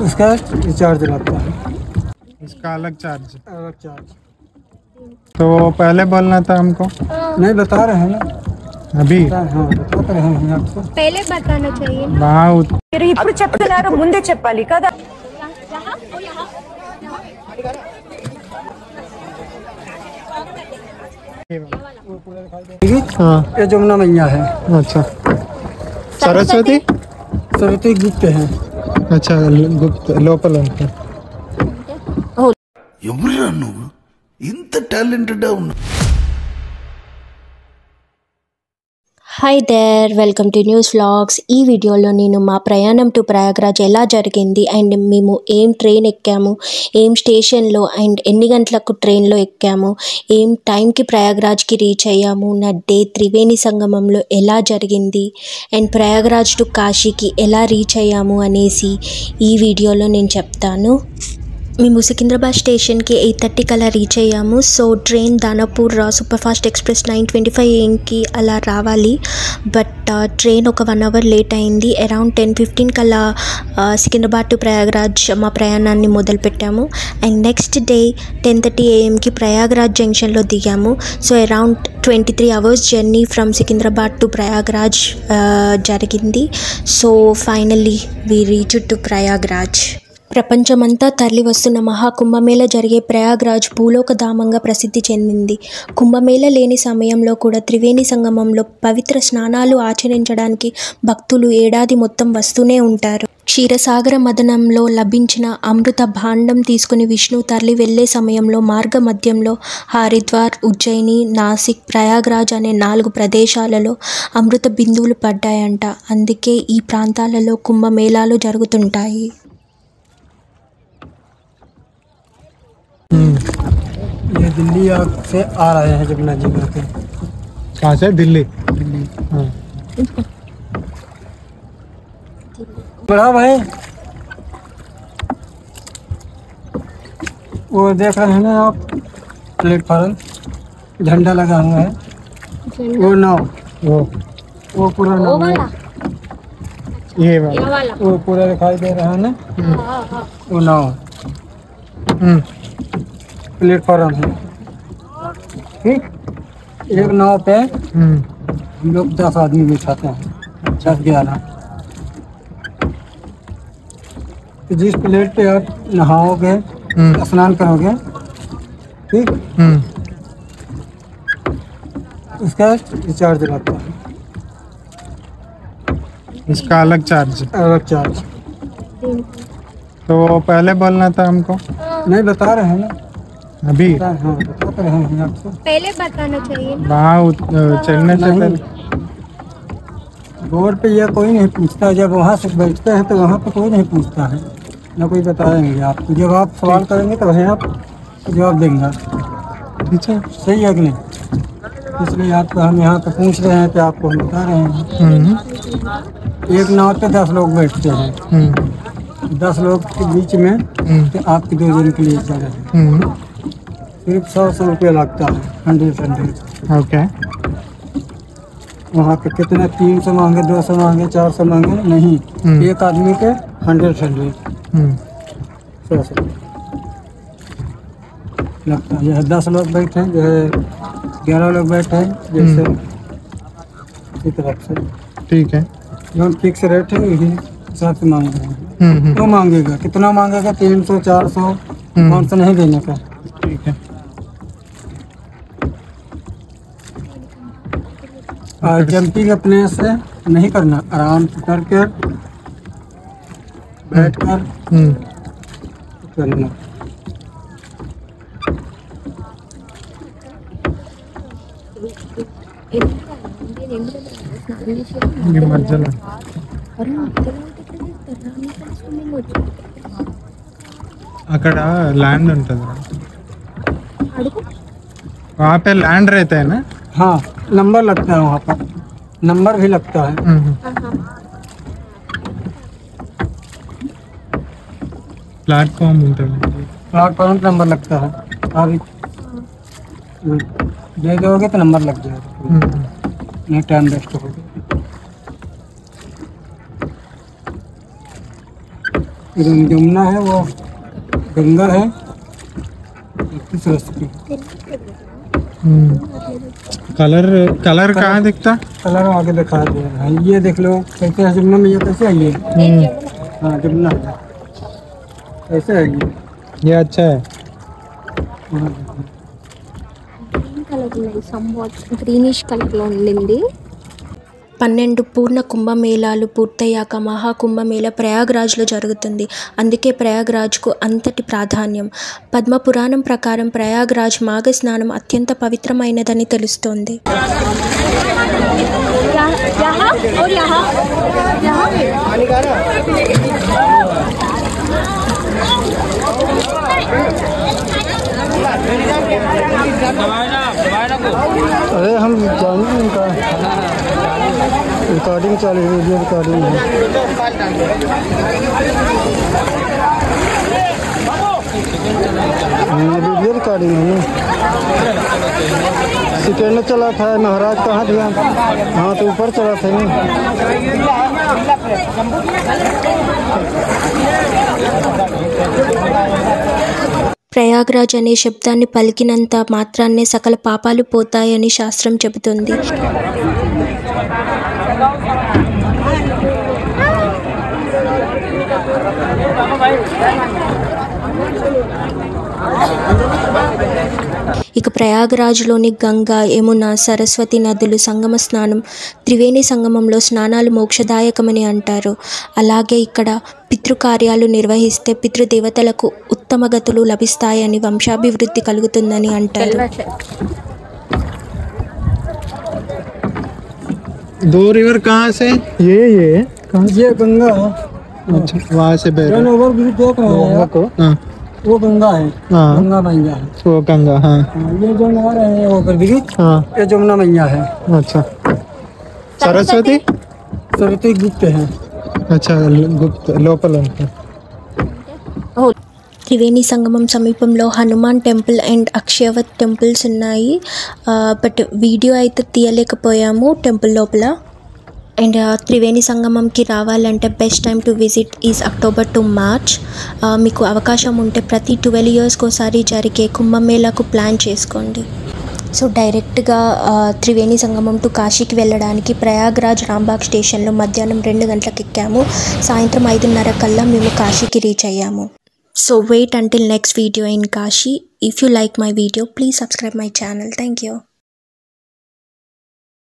उसका चार्ज लगता है। इसका अलग चार्ज। अलग चार्ज। तो पहले बोलना था हमको। नहीं बता रहे हैं ना अभी। हाँ बता रहे हैं आपको। पहले बताना चाहिए ना। ఇప్పుడు చెప్తున్నారు ముందే చెప్పాలి కదా। हाँ ये जमुना मैया है। अच्छा सरस्वती। सरस्वती गुप्त है। अच्छा गुप्त लोपल ఉంటా। ఎవరురా నువ్వు ఇంత టాలెంటెడ్ ఉన్నా? Hi there, welcome to news vlogs. ఈ వీడియోలో నేను మా ప్రయాణం టు ప్రయాగ్రాజ్ ఎలా జరిగింది అండ్ మేము ఏం ట్రైన్ ఎక్కాము, ఏం స్టేషన్లో అండ్ ఎన్ని గంటలకు ట్రైన్లో ఎక్కాము, ఏం టైంకి ప్రయాగ్రాజ్కి రీచ్ అయ్యాము, నా డే త్రివేణి సంగమంలో ఎలా జరిగింది అండ్ ప్రయాగ్రాజ్ టు కాశీకి ఎలా రీచ్ అయ్యాము అనేసి ఈ వీడియోలో నేను చెప్తాను. మేము సికింద్రాబాద్ స్టేషన్కి 8:30 కల్లా రీచ్ అయ్యాము. So train Danapur super fast express 9:25 AM అలా రావాలి. బట్ ట్రైన్ ఒక 1 hour లేట్ అయింది. అరౌండ్ 10:15 కల్లా సికింద్రాబాద్ టు ప్రయాగ్రాజ్ మా ప్రయాణాన్ని మొదలుపెట్టాము. And next day 10:30 AM Prayagraj జంక్షన్లో దిగాము. So around 23 hours journey from Secunderabad to Prayagraj జరిగింది. So finally we reach to Prayagraj. ప్రపంచమంతా తరలి వస్తున్న మహాకుంభమేళ జరిగే ప్రయాగ్రాజ్ భూలోకధామంగా ప్రసిద్ధి చెందింది. కుంభమేళ లేని సమయంలో కూడా త్రివేణి సంగమంలో పవిత్ర స్నానాలు ఆచరించడానికి భక్తులు ఏడాది మొత్తం వస్తూనే ఉంటారు. క్షీరసాగర మదనంలో లభించిన అమృత భాండం తీసుకుని విష్ణు తరలి వెళ్లే సమయంలో మార్గ మధ్యంలో హరిద్వార్, ఉజ్జయిని, నాసిక్, ప్రయాగ్రాజ్ అనే 4 ప్రదేశాలలో అమృత బిందువులు పడ్డాయంట. అందుకే ఈ ప్రాంతాలలో కుంభమేళాలు జరుగుతుంటాయి. ये दिल्ली से आ रहे हैं जमुना जी के। कहाँ से? दिल्ली। हाँ। बड़ा भाई वो देख रहे हैं ना आप, प्लेटफार्म झंडा लगा हुआ है, वो नाव, वो पूरा नाव है। ये वाला वो पूरा दिखाई दे रहा है ना, वो नाव प्लेटफार्म है। ठीक, एक नाव पे हम लोग 10 आदमी बिठाते हैं, 10-11। तो जिस प्लेट पे आप नहाओगे, स्नान करोगे, ठीक, उसका चार्ज लगता है। इसका अलग चार्ज। अलग चार्ज। तो पहले बोलना था हमको। नहीं बता रहे हैं ना अभी। हाँ बता रहे हैं आपको। पहले बताना चाहिए ना। वहाँ चढ़ने से पहले बोर्ड पे यह कोई नहीं पूछता। जब वहाँ से बैठते हैं तो वहाँ पे कोई नहीं पूछता है, ना कोई बताएंगे आपको। जब आप सवाल करेंगे तो वहीं आप जवाब देंगे। पीछे सही है कि नहीं? इसलिए आपको हम यहाँ पे पूछ रहे हैं कि आपको हम बता रहे हैं। एक नाव पे 10 लोग बैठते हैं, 10 लोग के बीच में तो आपके 2 जन के लिए चल रहे हैं। सिर्फ 100 रुपया लगता है। 100। ओके। वहाँ पे कितना 300 मांगे, 200 मांगे, 400 मांगे नहीं, एक आदमी के 100 100 लगता है। जो है 10 लोग बैठे हैं, जो है 11 लोग बैठे हैं, जैसे इस तरफ से। ठीक है। जो फिक्स रेट है यही हिसाब से मांग रहे हैं। तो मांगेगा कितना मांगेगा? 300 400 500 नहीं देने का। ठीक है। और जंपिंग अपने से नहीं करना, आराम से करके बैठ कर करना। ये मध्य అక్కడ ల్యాండ్ ఉంటుంది, वहाँ पे लैंड रहता है ना? हाँ नंबर लगता है, वहाँ पर नंबर भी लगता है। प्लेटफॉर्म ఉంటుంది, प्लेटफॉर्म पर नंबर लगता है। आप दे दोगे तो नंबर लग जाएगा, नहीं टाइम वेस्ट होगा। जमुना है, वो गंगा है, किस रस्ते कलर कलर कहाँ दिखता? कलर आगे दिखा दे रहा है। ये देख लो कैसे है जमुना मैया, कैसे है ये? हाँ जमुना है, कैसे है ये अच्छा है। గ్రీన్ కలర్ ఉన్నాయి, సంవాట్ గ్రీనిష్ కలర్లో ఉండింది. 12 పూర్ణ కుంభమేళాలు పూర్తయ్యాక మహాకుంభమేళ ప్రయాగ్రాజ్లో జరుగుతుంది. అందుకే ప్రయాగ్రాజ్కు అంతటి ప్రాధాన్యం. పద్మపురాణం ప్రకారం ప్రయాగ్రాజ్ మాఘ స్నానం అత్యంత పవిత్రమైనదని తెలుస్తోంది. अरे हम जाने इनका रिकॉर्डिंग चालू है, वीडियो रिकॉर्डिंग है। वीडियो रिकॉर्डिंग है। सेकेंड चला था, महाराज कहाँ दिया? हाँ तो ऊपर चला था ना। ప్రయాగ్రాజ్ అనే శబ్దాన్ని పలికినంత మాత్రాన్నే సకల పాపాలు పోతాయని శాస్త్రం చెబుతుంది. ఇక ప్రయాగ్రాజ్లోని గంగా, యమున, సరస్వతి నదులు సంగమ స్నానం, త్రివేణి సంగమంలో స్నానాలు మోక్షదాయకమని అంటారు. అలాగే ఇక్కడ పితృకార్యాలు నిర్వహిస్తే పితృదేవతలకు ఉత్తమ గతులు లభిస్తాయని, వంశాభివృద్ధి కలుగుతుందని అంటారు. दो रिवर कहाँ से? ये ये गंगा है। अच्छा, वहाँ से बह रहा ओवर ब्रिज देख रहे हैं है। हाँ वो गंगा है, हाँ गंगा मैया है। वो गंगा। हाँ ये जो नहर है ओवर ब्रिज, हाँ ये जमुना मैया है। अच्छा, सरस्वती सरस्वती गुप्त है। अच्छा, गुप्त लोकल है। త్రివేణి సంగమం సమీపంలో హనుమాన్ టెంపుల్ అండ్ అక్షయవత్ టెంపుల్స్ ఉన్నాయి. బట్ వీడియో అయితే తీయలేకపోయాము టెంపుల్ లోపల. అండ్ త్రివేణి సంగమంకి రావాలంటే best time to visit is October to March. మీకు అవకాశం ఉంటే ప్రతి 12 ఇయర్స్కి ఒకసారి జరిగే కుంభమేళాకు ప్లాన్ చేసుకోండి. సో డైరెక్ట్గా త్రివేణి సంగమం టు కాశీకి వెళ్ళడానికి ప్రయాగ్రాజ్ రాంబాగ్ స్టేషన్లో మధ్యాహ్నం 2 గంటలకు ఎక్కాము. సాయంత్రం 5:30 కల్లా మేము కాశీకి రీచ్ అయ్యాము. So wait until next video in Kashi. If you like my video, please subscribe my channel. Thank you.